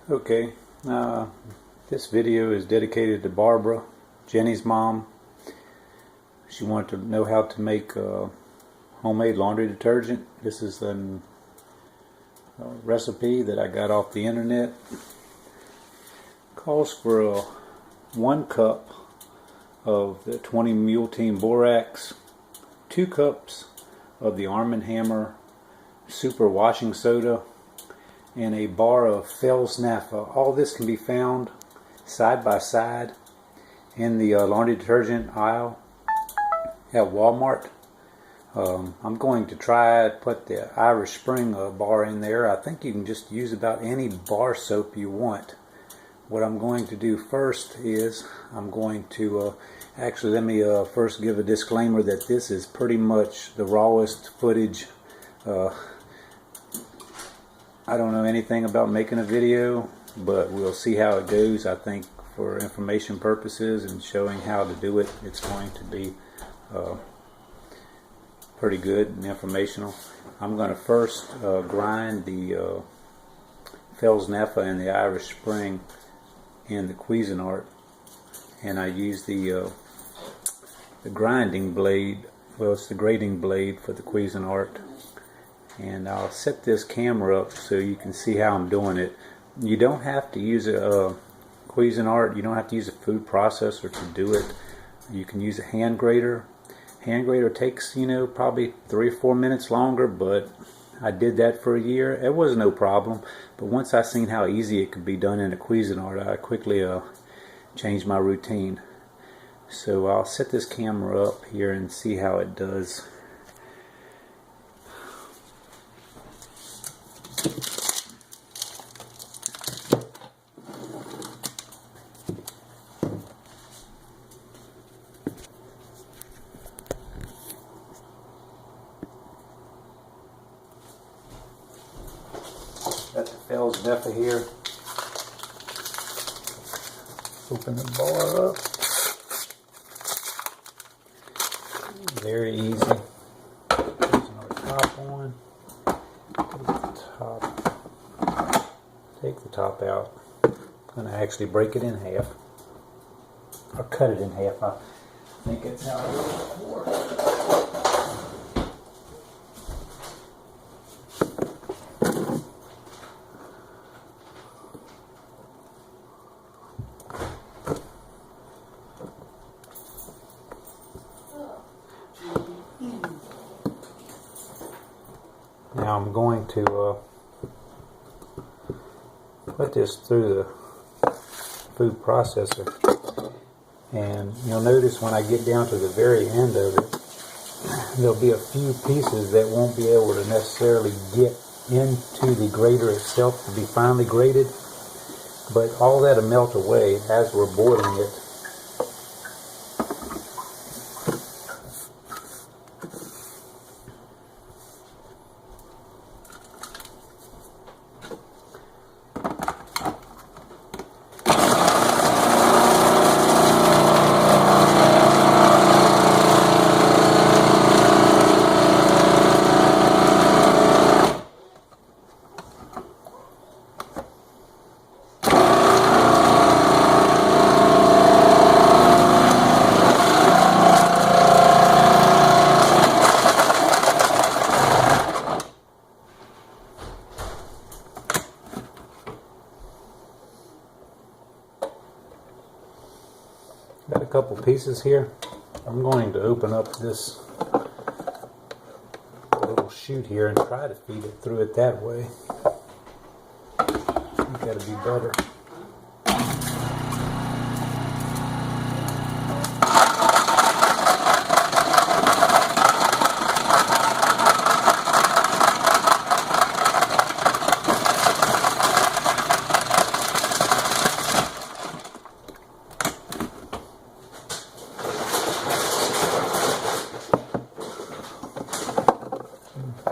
Okay, this video is dedicated to Barbara, Jenny's mom. She wanted to know how to make homemade laundry detergent. This is a recipe that I got off the internet. Calls for 1 cup of the 20 Mule Team Borax, 2 cups of the Arm & Hammer Super Washing Soda, and a bar of Fells Naphtha. All this can be found side by side in the laundry detergent aisle at Walmart. I'm going to try to put the Irish Spring bar in there. I think you can just use about any bar soap you want. What I'm going to do first is I'm going to actually let me first give a disclaimer that this is pretty much the rawest footage. I don't know anything about making a video, but we'll see how it goes. I think for information purposes and showing how to do it, it's going to be pretty good and informational. I'm going to first grind the Fells Naphtha and the Irish Spring in the Cuisinart, and I use the grinding blade. Well, it's the grating blade for the Cuisinart. And I'll set this camera up so you can see how I'm doing it. You don't have to use a Cuisinart. You don't have to use a food processor to do it. You can use a hand grater. Hand grater takes, probably 3 or 4 minutes longer, but I did that for a year. It was no problem. But once I seen how easy it could be done in a Cuisinart, I quickly changed my routine. So I'll set this camera up here and see how it does. Got the Fells Naphtha here. Open the bar up. Very easy. There's our top on. Take the top out. I'm going to actually break it in half. Or cut it in half. I think that's how it works. Now I'm going to put this through the food processor, and you'll notice when I get down to the very end of it, there'll be a few pieces that won't be able to necessarily get into the grater itself to be finely grated, but all that'll melt away as we're boiling it. Got a couple pieces here. I'm going to open up this little chute here and try to feed it through it that way. I think that'll be better.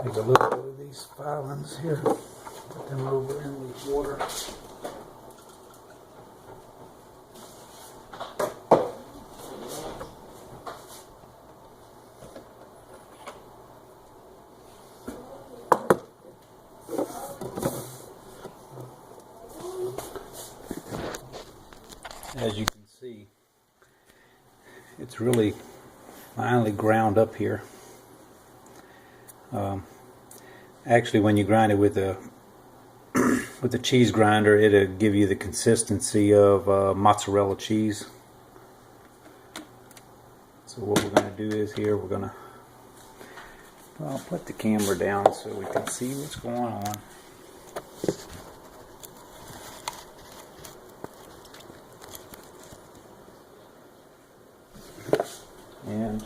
Take a look at these filings here. Put them over in the water. As you can see, it's really finely ground up here. Actually, when you grind it with the cheese grinder, it'll give you the consistency of mozzarella cheese. So what we're going to do is here we're going to, I'll put the camera down so we can see what's going on. And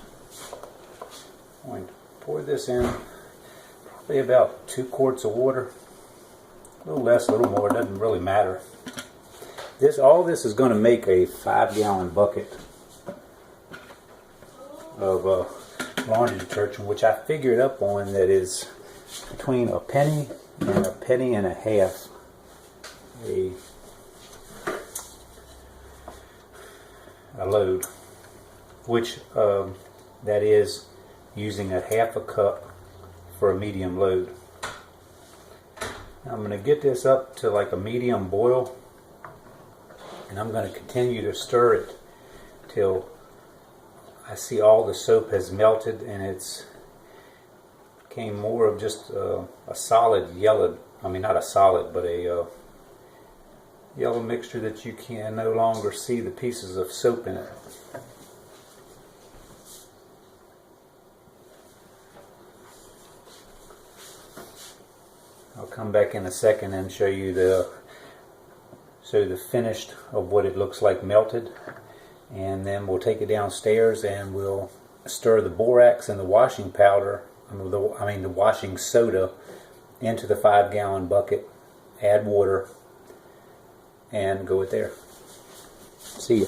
I'm going to pour this in, probably about 2 quarts of water. A little less, a little more, it doesn't really matter. All this is going to make a 5-gallon bucket of laundry detergent, which I figured up on that is between a penny and a penny and a half a load, which that is using a half a cup for a medium load. Now I'm going to get this up to like a medium boil, and I'm going to continue to stir it till I see all the soap has melted and it's became more of just a solid yellow, I mean not a solid, but a yellow mixture that you can no longer see the pieces of soap in it. I'll come back in a second and show you the finished of what it looks like melted, and then we'll take it downstairs and we'll stir the borax and the washing powder, the washing soda, into the 5-gallon bucket, add water, and go with there. See ya.